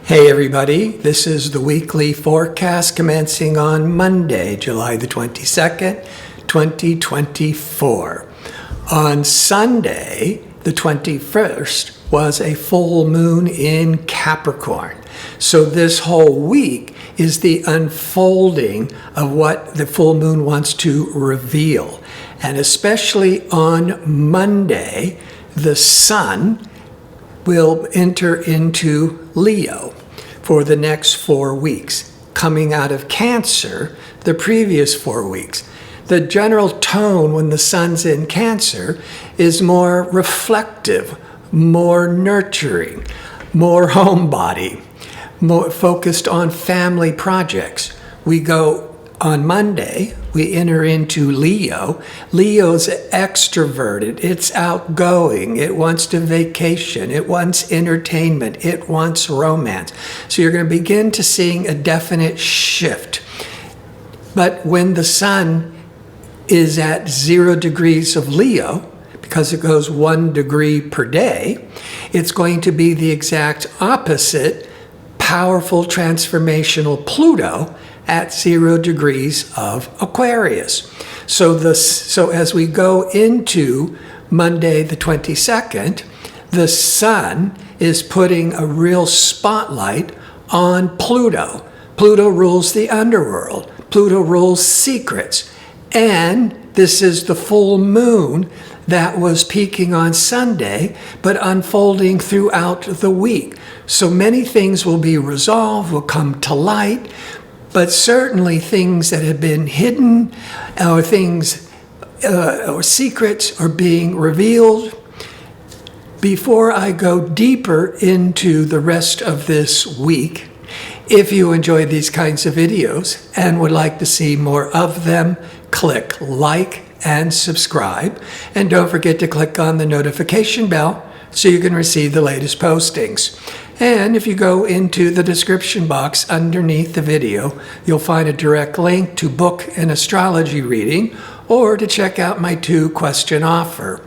Hey everybody, this is the weekly forecast commencing on Monday, July the 22nd, 2024. On Sunday, the 21st, was a full moon in Capricorn. So this whole week is the unfolding of what the full moon wants to reveal. And especially on Monday, the sun will enter into Leo for the next 4 weeks, coming out of Cancer the previous 4 weeks. The general tone when the sun's in Cancer is more reflective, more nurturing, more homebody, more focused on family projects. We go on Monday, we enter into Leo. Leo's extroverted, it's outgoing, it wants to vacation, it wants entertainment, it wants romance. So you're going to begin to seeing a definite shift. But when the sun is at 0 degrees of Leo, because it goes 1 degree per day, it's going to be the exact opposite, powerful transformational Pluto at 0 degrees of Aquarius. So as we go into Monday the 22nd, the sun is putting a real spotlight on Pluto. Pluto rules the underworld. Pluto rules secrets. And this is the full moon that was peaking on Sunday, but unfolding throughout the week. So many things will be resolved, will come to light, but certainly things that have been hidden or things or secrets are being revealed. Before I go deeper into the rest of this week, if you enjoy these kinds of videos and would like to see more of them, click like and subscribe. And don't forget to click on the notification bell so you can receive the latest postings. And if you go into the description box underneath the video, you'll find a direct link to book an astrology reading or to check out my 2-question offer.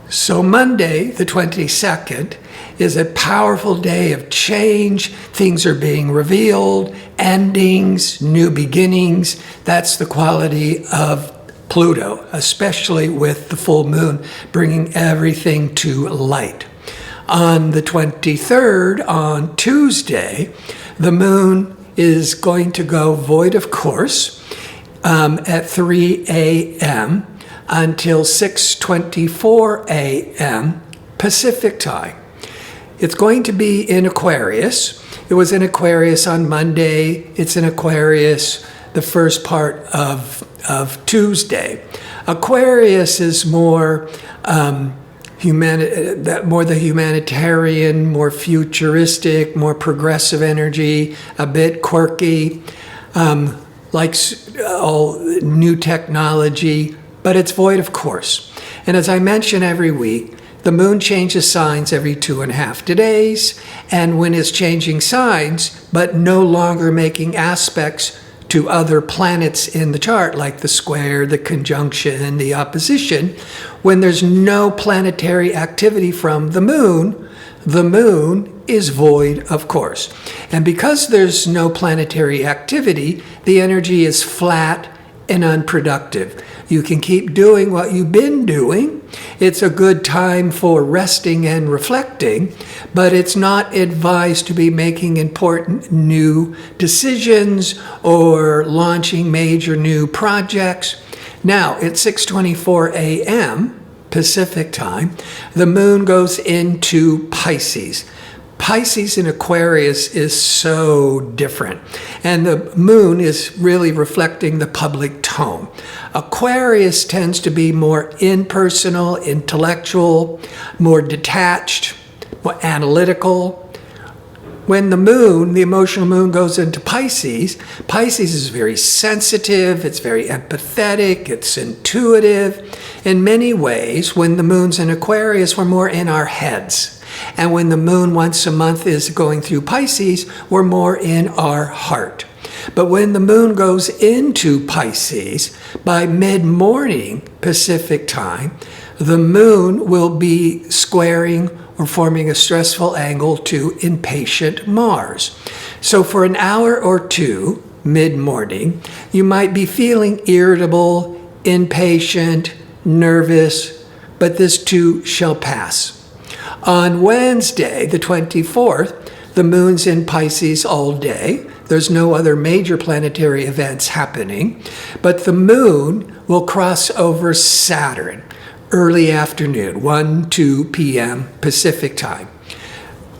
So Monday, the 22nd, is a powerful day of change. Things are being revealed, endings, new beginnings. That's the quality of Pluto, especially with the full moon bringing everything to light. On the 23rd, on Tuesday, the moon is going to go void of course at 3 a.m. until 6:24 a.m. Pacific time. It's going to be in Aquarius. It was in Aquarius on Monday. It's in Aquarius the first part of Tuesday. Aquarius is more the humanitarian, more futuristic, more progressive energy, a bit quirky, likes all new technology, but it's void of course. And as I mention every week, the moon changes signs every 2.5 days, and when it's changing signs, but no longer making aspects to other planets in the chart, like the square, the conjunction, the opposition, when there's no planetary activity from the moon is void of course. And because there's no planetary activity, the energy is flat and unproductive. You can keep doing what you've been doing. It's a good time for resting and reflecting, but it's not advised to be making important new decisions or launching major new projects. Now, at 6:24 a.m. Pacific time, the moon goes into Pisces. Pisces in Aquarius is so different, and the moon is really reflecting the public tone. Aquarius tends to be more impersonal, intellectual, more detached, more analytical. When the moon, the emotional moon, goes into Pisces, Pisces is very sensitive, it's very empathetic, it's intuitive. In many ways, when the moon's in Aquarius, we're more in our heads. And when the moon once a month is going through Pisces, we're more in our heart. But when the moon goes into Pisces, by mid-morning Pacific time, the moon will be squaring or forming a stressful angle to impatient Mars. So for an hour or two, mid-morning, you might be feeling irritable, impatient, nervous, but this too shall pass. On Wednesday, the 24th, the moon's in Pisces all day. There's no other major planetary events happening, but the moon will cross over Saturn early afternoon, 1-2 p.m. Pacific time.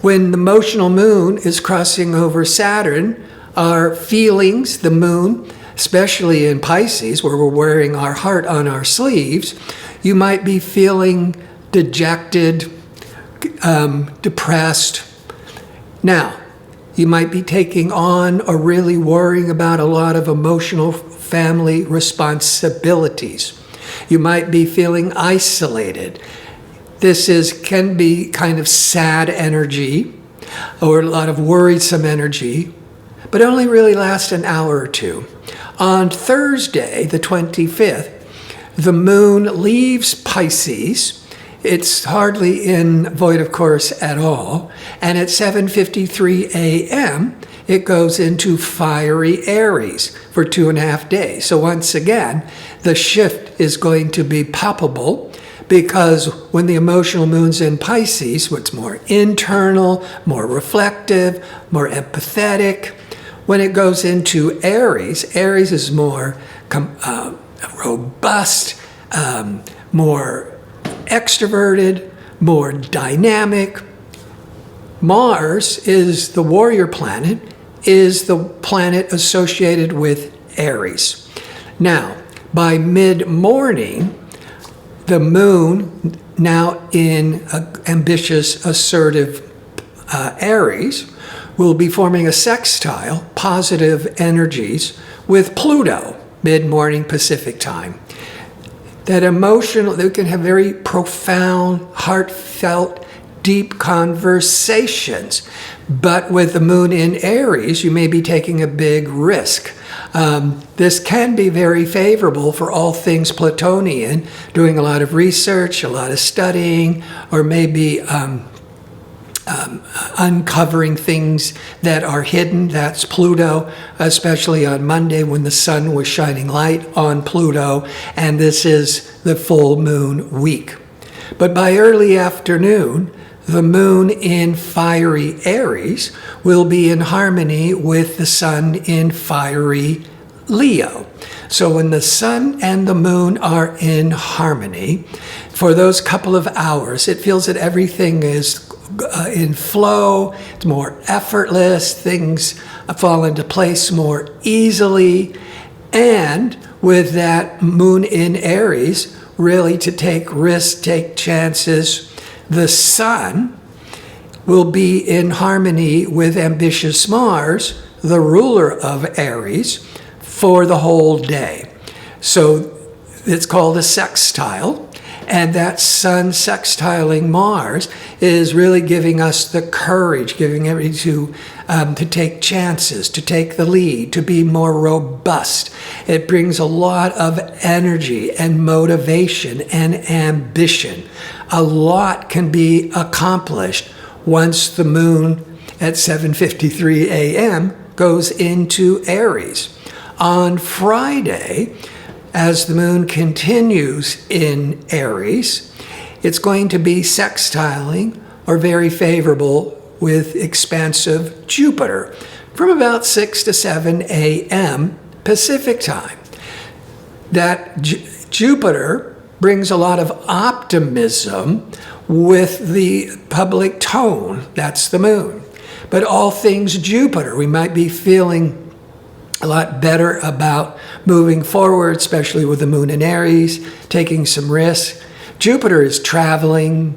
When the motional moon is crossing over Saturn, our feelings, the moon, especially in Pisces, where we're wearing our heart on our sleeves, you might be feeling dejected, depressed. Now, you might be taking on or really worrying about a lot of emotional family responsibilities. You might be feeling isolated. This can be kind of sad energy or a lot of worrisome energy, but only really lasts an hour or two. On Thursday, the 25th, the moon leaves Pisces. It's hardly in void of course at all. And at 7:53 a.m., it goes into fiery Aries for 2.5 days. So once again, the shift is going to be palpable because when the emotional moon's in Pisces, it's more internal, more reflective, more empathetic. When it goes into Aries, Aries is more robust, more extroverted, more dynamic. Mars is the warrior planet, is the planet associated with Aries. Now, by mid-morning, the moon, now in ambitious, assertive Aries, will be forming a sextile, positive energies, with Pluto, mid-morning Pacific time. That they can have very profound, heartfelt, deep conversations. But with the moon in Aries, you may be taking a big risk. This can be very favorable for all things Plutonian, doing a lot of research, a lot of studying, or maybe uncovering things that are hidden. That's Pluto, especially on Monday when the sun was shining light on Pluto, and this is the full moon week. But by early afternoon, the moon in fiery Aries will be in harmony with the sun in fiery Leo. So when the sun and the moon are in harmony, for those couple of hours, it feels that everything is in flow, it's more effortless, things fall into place more easily. And with that moon in Aries, really to take risks, take chances, the sun will be in harmony with ambitious Mars, the ruler of Aries, for the whole day. So it's called a sextile. And that sun sextiling Mars is really giving us the courage, giving everybody to take chances, to take the lead, to be more robust. It brings a lot of energy and motivation and ambition. A lot can be accomplished once the moon at 7:53 a.m. goes into Aries. On Friday, as the moon continues in Aries, it's going to be sextiling or very favorable with expansive Jupiter from about 6 to 7 a.m. Pacific time. That Jupiter brings a lot of optimism with the public tone. That's the moon. But all things Jupiter, we might be feeling a lot better about moving forward, especially with the moon in Aries, taking some risks. Jupiter is traveling.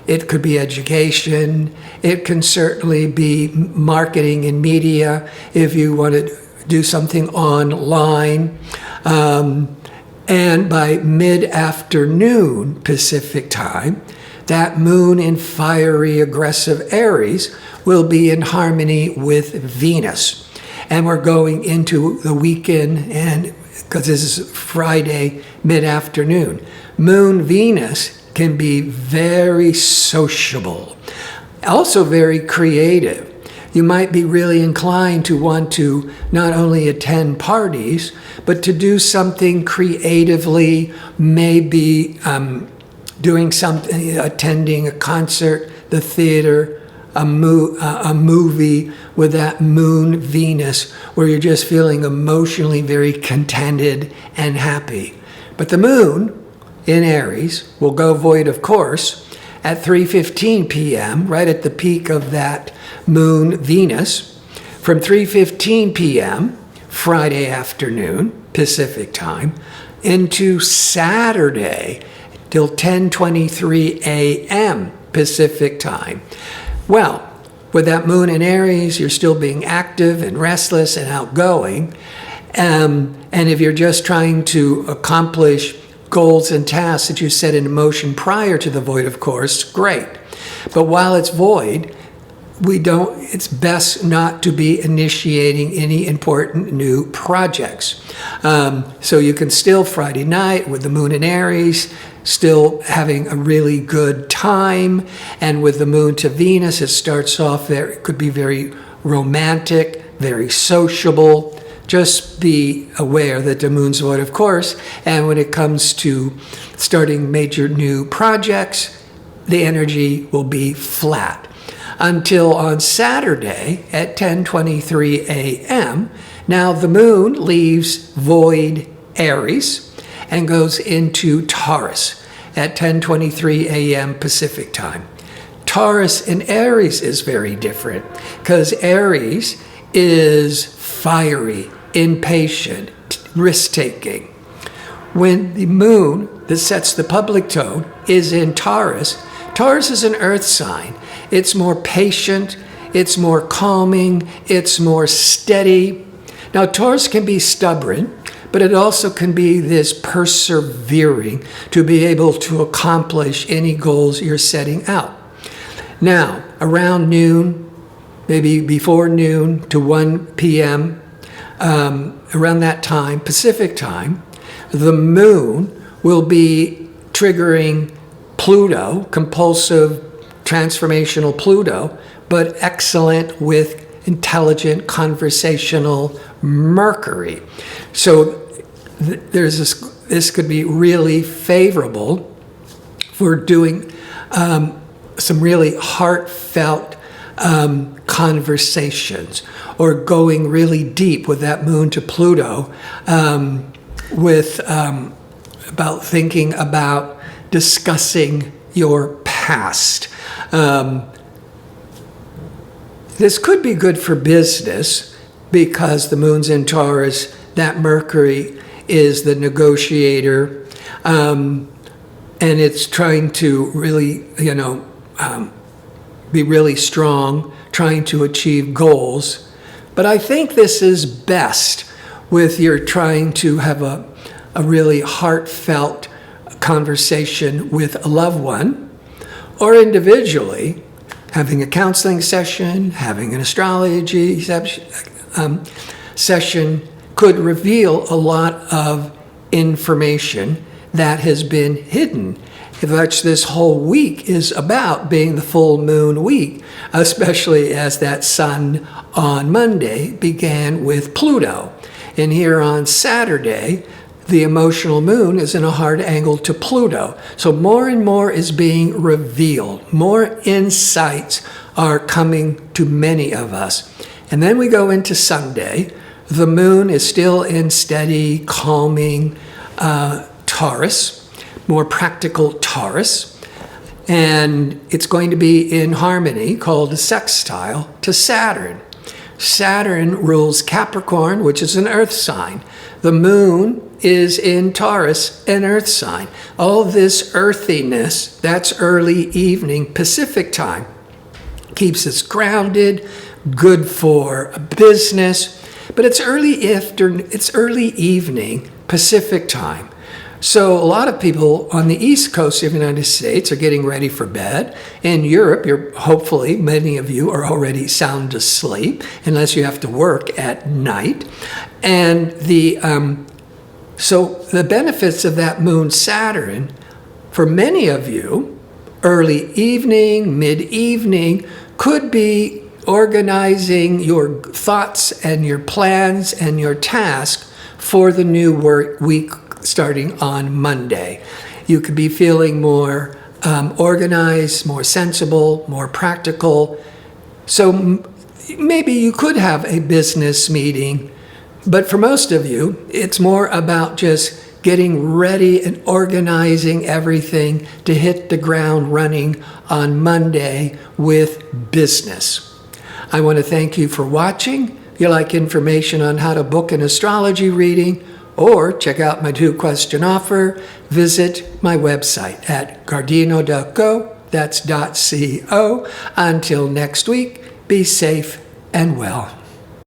It could be education. It can certainly be marketing and media if you want to do something online. And by mid-afternoon Pacific time, that moon in fiery, aggressive Aries will be in harmony with Venus. And we're going into the weekend, and because this is Friday mid-afternoon, Moon Venus can be very sociable, also very creative. You might be really inclined to want to not only attend parties, but to do something creatively, maybe doing something, attending a concert, the theater, a movie with that moon Venus, where you're just feeling emotionally very contented and happy. But the moon in Aries will go void, of course, at 3:15 p.m., right at the peak of that moon Venus. From 3:15 p.m., Friday afternoon, Pacific time, into Saturday till 10:23 a.m. Pacific time. Well, with that moon in Aries, you're still being active and restless and outgoing. And if you're just trying to accomplish goals and tasks that you set in motion prior to the void, of course, great. But while it's void, it's best not to be initiating any important new projects. So you can still, Friday night with the moon in Aries, still having a really good time. And with the moon to Venus, it starts off there. It could be very romantic, very sociable. Just be aware that the moon's void, of course. And when it comes to starting major new projects, the energy will be flat. Until on Saturday at 10:23 a.m., now the moon leaves void Aries and goes into Taurus at 10:23 a.m. Pacific time. Taurus and Aries is very different because Aries is fiery, impatient, risk-taking. When the moon that sets the public tone is in Taurus, Taurus is an earth sign. It's more patient, it's more calming, it's more steady. Now, Taurus can be stubborn, but it also can be this persevering to be able to accomplish any goals you're setting out. Now, around noon, maybe before noon to 1 p.m., around that time, Pacific time, the moon will be triggering Pluto, compulsive, transformational Pluto, but excellent with intelligent, conversational Mercury. So this could be really favorable for doing some really heartfelt conversations, or going really deep with that moon to Pluto, about thinking about discussing your past. This could be good for business because the moon's in Taurus, that Mercury is the negotiator, and it's trying to really, be really strong, trying to achieve goals. But I think this is best with you're trying to have a really heartfelt conversation with a loved one, or individually, having a counseling session, having an astrology session could reveal a lot of information that has been hidden. This whole week is about being the full moon week, especially as that sun on Monday began with Pluto. And here on Saturday, the emotional moon is in a hard angle to Pluto. So more and more is being revealed. More insights are coming to many of us. And then we go into Sunday. The moon is still in steady, calming Taurus, more practical Taurus. And it's going to be in harmony, called a sextile, to Saturn. Saturn rules Capricorn, which is an earth sign. The moon is in Taurus, an earth sign. All this earthiness, that's early evening Pacific time, keeps us grounded, good for business, but it's early evening Pacific time. So a lot of people on the East Coast of the United States are getting ready for bed. In Europe, hopefully many of you are already sound asleep, unless you have to work at night. And so the benefits of that moon Saturn For many of you, early evening, mid-evening could be organizing your thoughts and your plans and your task for the new work week starting on Monday. You could be feeling more organized, more sensible, more practical. So maybe you could have a business meeting, but for most of you, it's more about just getting ready and organizing everything to hit the ground running on Monday with business. I want to thank you for watching. If you like information on how to book an astrology reading or check out my 2-question offer, visit my website at gardino.co. That's .co. Until next week, be safe and well.